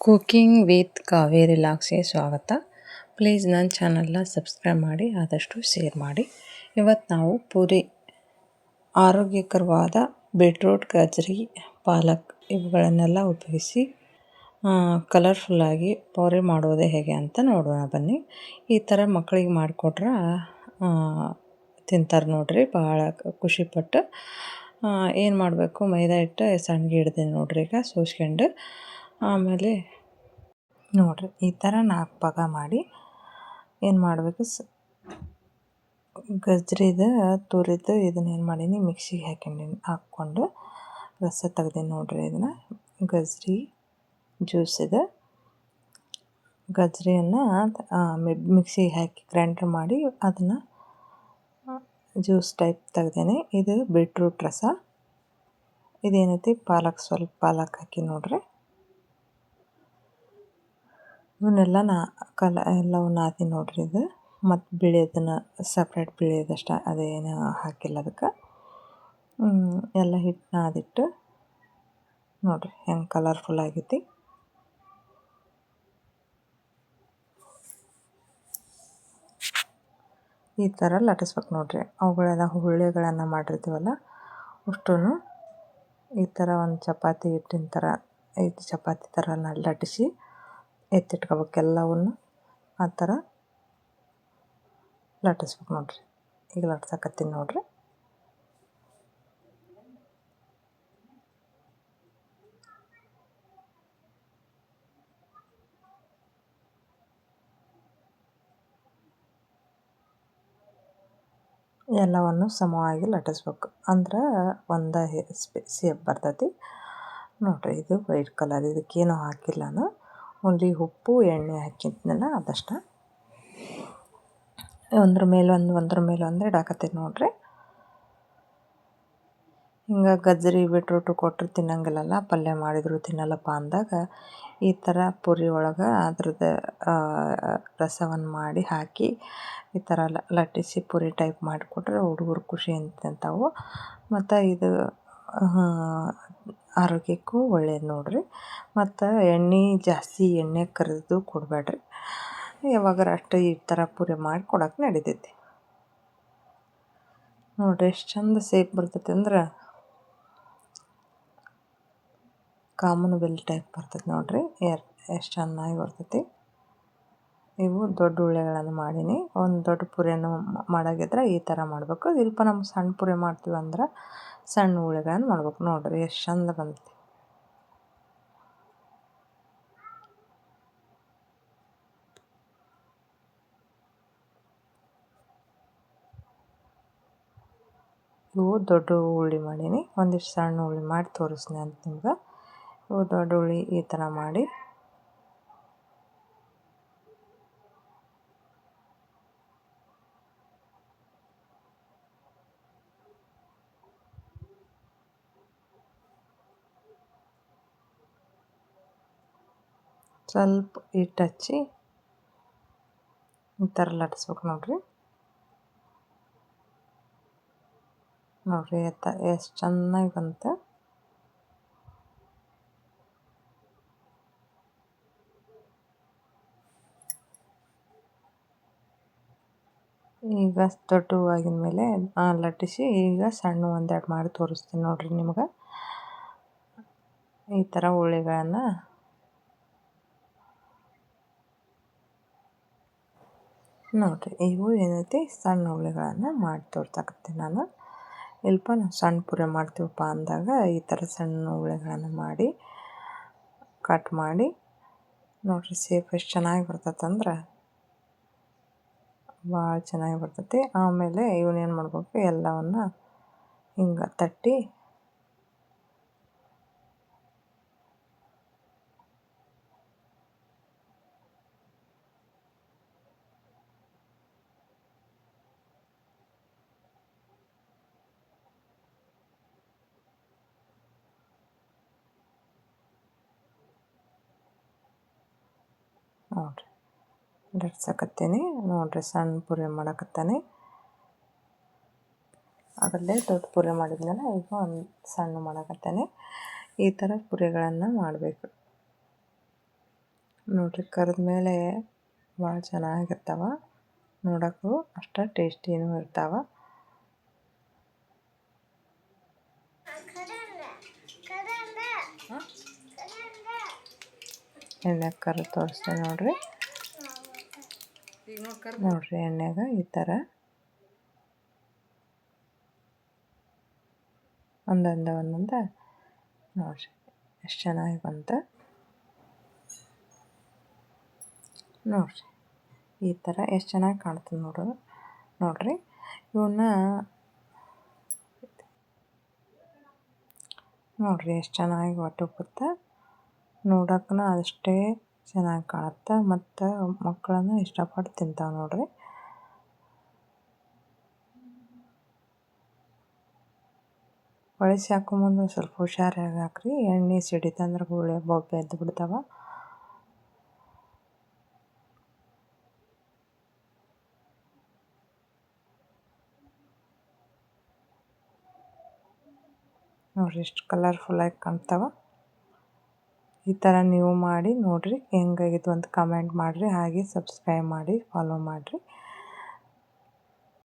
Cooking with Kaveri ಲಾಗ್ಸ್ಗೆ ಸ್ವಾಗತ. Please ನನ್ನ ಚಾನಲ್ನ ಸಬ್ಸ್ಕ್ರೈಬ್ ಮಾಡಿ, ಆದಷ್ಟು ಶೇರ್ ಮಾಡಿ. ಇವತ್ತು ನಾವು ಪೂರಿ ಆರೋಗ್ಯಕರವಾದ ಬೀಟ್ರೂಟ್, ಗಜ್ಜರಿ, ಪಾಲಕ್ ಇವುಗಳನ್ನೆಲ್ಲ ಉಪಯೋಗಿಸಿ ಕಲರ್ಫುಲ್ಲಾಗಿ ಪೂರಿ ಮಾಡೋದೇ ಹೇಗೆ ಅಂತ ನೋಡೋಣ ಬನ್ನಿ. ಈ ಥರ ಮಕ್ಕಳಿಗೆ ಮಾಡಿಕೊಟ್ರೆ ತಿಂತಾರೆ ನೋಡ್ರಿ, ಭಾಳ ಖುಷಿಪಟ್ಟು. ಏನು ಮಾಡಬೇಕು, ಮೈದಾ ಹಿಟ್ಟು ಸಣ್ಣಗೆ ಹಿಡ್ದೆ ನೋಡ್ರಿ, ಈಗ ಸೋಸ್ಕೊಂಡು ಆಮೇಲೆ ನೋಡ್ರಿ ಈ ಥರ 4 ಭಾಗ ಮಾಡಿ ಏನು ಮಾಡಬೇಕು, ಗಜ್ಜರಿದು ತುರಿದು ಇದನ್ನೇನು ಮಾಡೀನಿ, ಮಿಕ್ಸಿಗೆ ಹಾಕ್ಕೊಂಡು ರಸ ತೆಗ್ದೀನಿ ನೋಡ್ರಿ. ಇದನ್ನು ಗಜ್ಜರಿ ಜ್ಯೂಸ್ ಇದೆ, ಗಜ್ಜರಿಯನ್ನು ಮಿಕ್ಸಿಗೆ ಹಾಕಿ ಗ್ರೈಂಡ್ರ್ ಮಾಡಿ ಅದನ್ನು ಜ್ಯೂಸ್ ಟೈಪ್ ತೆಗ್ದೇನೆ. ಇದು ಬೀಟ್ರೂಟ್ ರಸ, ಇದೇನೈತಿ ಪಾಲಕ್, ಸ್ವಲ್ಪ ಪಾಲಕ್ ಹಾಕಿ ನೋಡ್ರಿ. ಇವನ್ನೆಲ್ಲ ಎಲ್ಲವೂ ನಾದಿ ನೋಡ್ರಿ. ಇದು ಮತ್ತು ಬಿಳಿಯೋದನ್ನು ಸಪ್ರೇಟ್ ಬಿಳಿಯೋದಷ್ಟ, ಅದೇನು ಹಾಕಿಲ್ಲ ಅದಕ್ಕೆ. ಎಲ್ಲ ಹಿಟ್ಟು ನಾದಿಟ್ಟು ನೋಡ್ರಿ ಹೆಂಗೆ ಕಲರ್ಫುಲ್ ಆಗೈತಿ. ಈ ಥರ ಲಟ್ಟಿಸ್ಬೇಕು ನೋಡ್ರಿ. ಅವುಗಳೆಲ್ಲ ಹುಳ್ಳೆಗಳನ್ನು ಮಾಡಿರ್ತೀವಲ್ಲ ಅಷ್ಟೂ ಈ ಥರ ಒಂದು ಚಪಾತಿ ಹಿಟ್ಟಿನ ಥರ, ಚಪಾತಿ ಥರ ಲಟ್ಟಿಸಿ ಎತ್ತಿಟ್ಕೋಬೇಕು ಎಲ್ಲವನ್ನು. ಆ ಥರ ಲಟ್ಟಿಸ್ಬೇಕು ನೋಡ್ರಿ. ಈಗ ಲಟ್ಸಕತ್ತೀನಿ ನೋಡ್ರಿ. ಎಲ್ಲವನ್ನು ಸಮವಾಗಿ ಲಟ್ಟಿಸ್ಬೇಕು, ಅಂದ್ರೆ ಒಂದು ಸೇಪ್ ಬರ್ತೈತಿ ನೋಡ್ರಿ. ಇದು ವೈಟ್ ಕಲರ್, ಇದಕ್ಕೇನು ಹಾಕಿಲ್ಲ ನಾನು, ಓನ್ಲಿ ಉಪ್ಪು ಎಣ್ಣೆ ಹಾಕಿದ್ನಲ್ಲ ಅದಷ್ಟ. ಒಂದ್ರ ಮೇಲೆ ಇಡಾಕತ್ತೀನಿ ನೋಡ್ರಿ. ಹಿಂಗೆ ಗಜ್ಜರಿ ಬೀಟ್ರೂಟು ಕೊಟ್ಟರು ತಿನ್ನಂಗಿಲ್ಲಲ್ಲ, ಪಲ್ಯ ಮಾಡಿದ್ರು ತಿನ್ನಲ್ಲಪ್ಪ ಅಂದಾಗ ಈ ಥರ ಪೂರಿ ಒಳಗೆ ಅದ್ರದ್ದು ರಸವನ್ನು ಮಾಡಿ ಹಾಕಿ ಈ ಥರ ಲಟ್ಟಿಸಿ ಪೂರಿ ಟೈಪ್ ಮಾಡಿಕೊಟ್ರೆ ಹುಡುಗರು ಖುಷಿ ತಿಂತಾವು. ಮತ್ತು ಇದು ಆರೋಗ್ಯಕ್ಕೂ ಒಳ್ಳೇದು ನೋಡ್ರಿ. ಮತ್ತು ಜಾಸ್ತಿ ಎಣ್ಣೆ ಕರಿದು ಕೊಡಬೇಡ್ರಿ, ಯಾವಾಗಾರ ಅಷ್ಟು ಈ ಥರ ಪೂರಿ ಮಾಡಿ ಕೊಡೋಕೆ ನಡಿತೈತಿ ನೋಡ್ರಿ. ಎಷ್ಟು ಚಂದ ಸೇಪ್ ಬರ್ತೈತಿ ಅಂದ್ರೆ ಕಾಮನ್ ಬೆಲ್ ಟೈಪ್ ಬರ್ತೈತಿ ನೋಡ್ರಿ, ಎಷ್ಟು ಚೆನ್ನಾಗಿ ಬರ್ತೈತಿ. ಇವು ದೊಡ್ಡ ಉಳ್ಳೆಗಳನ್ನು ಮಾಡೀನಿ. ಒಂದು ದೊಡ್ಡ ಪೂರಿಯನ್ನು ಮಾಡಾಗಿದ್ರೆ ಈ ಥರ ಮಾಡಬೇಕು. ಇಲ್ಪ ನಮ್ಮ ಸಣ್ಣ ಪೂರಿ ಮಾಡ್ತೀವಿ ಅಂದ್ರೆ ಸಣ್ಣ ಉಳ್ಳೆಗಳನ್ನು ಮಾಡ್ಬೇಕು ನೋಡ್ರಿ. ಎಷ್ಟು ಚಂದ ಬಂದೈತಿ. ಇವು ದೊಡ್ಡ ಉಳ್ಳಿ ಮಾಡೀನಿ, ಒಂದಿಷ್ಟು ಸಣ್ಣ ಉಳ್ಳಿ ಮಾಡಿ ತೋರಿಸ್ತೀನಿ ಅಂತ ನಿಮ್ಗೆ. ಇವು ದೊಡ್ಡ ಉಳ್ಳಿ ಈ ಥರ ಮಾಡಿ ಸ್ವಲ್ಪ ಹಿಟ್ಟು ಹಚ್ಚಿ ಈ ಥರ ಲಟ್ಟಿಸ್ಬೇಕು ನೋಡ್ರಿ. ನೋಡ್ರಿ ಎಷ್ಟು ಚೆನ್ನಾಗಿ ಬಂತು. ಈಗ ದೊಡ್ಡ ಆಗಿನ ಮೇಲೆ ಲಟ್ಟಿಸಿ ಈಗ ಸಣ್ಣ ಒಂದೆರಡು ಮಾಡಿ ತೋರಿಸ್ತೀನಿ ನೋಡ್ರಿ ನಿಮ್ಗೆ. ಈ ಥರ ಉಳ್ಳಿಗಳನ್ನು ನೋಡ್ರಿ, ಇವು ಏನೈತಿ ಸಣ್ಣ ಉಳ್ಳಿಗಳನ್ನು ಮಾಡಿ ತೋರ್ಸಾಕತ್ತೀನಿ ನಾನು. ಇಲ್ಪ ನಾವು ಸಣ್ಣ ಪೂರಿ ಮಾಡ್ತೀವಪ್ಪ ಅಂದಾಗ ಈ ಥರ ಸಣ್ಣ ಉಳ್ಳಿಗಳನ್ನು ಮಾಡಿ ಕಟ್ ಮಾಡಿ ನೋಡ್ರಿ. ಸೇಪ್ ಎಷ್ಟು ಚೆನ್ನಾಗಿ ಬರ್ತೈತಂದ್ರೆ ಭಾಳ ಚೆನ್ನಾಗಿ ಬರ್ತೈತಿ. ಆಮೇಲೆ ಇವನ್ನೇನು ಮಾಡ್ಬೇಕು, ಎಲ್ಲವನ್ನು ಹಿಂಗೆ ತಟ್ಟಿ ನೋಡ್ರಿ ಲಟ್ಸಕತ್ತೀನಿ ನೋಡ್ರಿ. ಸಣ್ಣ ಪೂರಿ ಮಾಡಕತ್ತಾನೆ, ಅದರಲ್ಲೇ ದೊಡ್ಡ ಪೂರಿ ಮಾಡಿದ್ನಲ್ಲ, ಈಗ ಒಂದು ಸಣ್ಣ ಮಾಡಕತ್ತಾನೆ. ಈ ಥರ ಪೂರಿಗಳನ್ನು ಮಾಡಬೇಕು. ನೋಡಿರಿ ಕರೆದ ಮೇಲೆ ಭಾಳ ಚೆನ್ನಾಗಿರ್ತಾವೆ, ನೋಡೋಕ್ಕೂ ಅಷ್ಟು ಟೇಸ್ಟಿನೂ ಇರ್ತಾವೆ. ಎಣ್ಣೆಗೆ ಕರೆದು ತೋರಿಸ್ತೇನೆ ನೋಡಿರಿ. ನೋಡಿರಿ ಎಣ್ಣೆಗ ಈ ಥರ ಒಂದೊಂದು ನೋಡಿರಿ ಎಷ್ಟು ಚೆನ್ನಾಗಿ ಬಂತು ನೋಡಿರಿ. ಈ ಥರ ಎಷ್ಟು ಚೆನ್ನಾಗಿ ಕಾಣ್ತದೆ ನೋಡಿರಿ. ಇವನ್ನ ನೋಡಿರಿ ಎಷ್ಟು ಚೆನ್ನಾಗಿ ಒಟ್ಟುಕುತ್ತೆ, ನೋಡೋಕ್ಕೂ ಅಷ್ಟೇ ಚೆನ್ನಾಗಿ ಕಾಣುತ್ತೆ ಮತ್ತು ಮಕ್ಕಳನ್ನು ಇಷ್ಟಪಟ್ಟು ತಿಂತಾವೆ ನೋಡಿರಿ. ಬಳಸಿ ಹಾಕೊಂಬಂದು ಸ್ವಲ್ಪ ಹುಷಾರಾಗಿ ಹಾಕ್ರಿ, ಎಣ್ಣೆ ಸಿಡಿತಂದ್ರೆ ಗುಳ್ಳೆ ಬೊಬ್ಬೆ ಎದ್ದು ಬಿಡ್ತಾವೆ. ನೋಡಿರಿ ಎಷ್ಟು ಕಲರ್ಫುಲ್ಲಾಗಿ ಕಾಣ್ತಾವೆ. ಈ ಥರ ನೀವು ಮಾಡಿ ನೋಡಿರಿ ಹೆಂಗಾಗಿತ್ತು ಅಂತ ಕಮೆಂಟ್ ಮಾಡಿರಿ, ಹಾಗೆ ಸಬ್ಸ್ಕ್ರೈಬ್ ಮಾಡಿ ಫಾಲೋ ಮಾಡಿರಿ.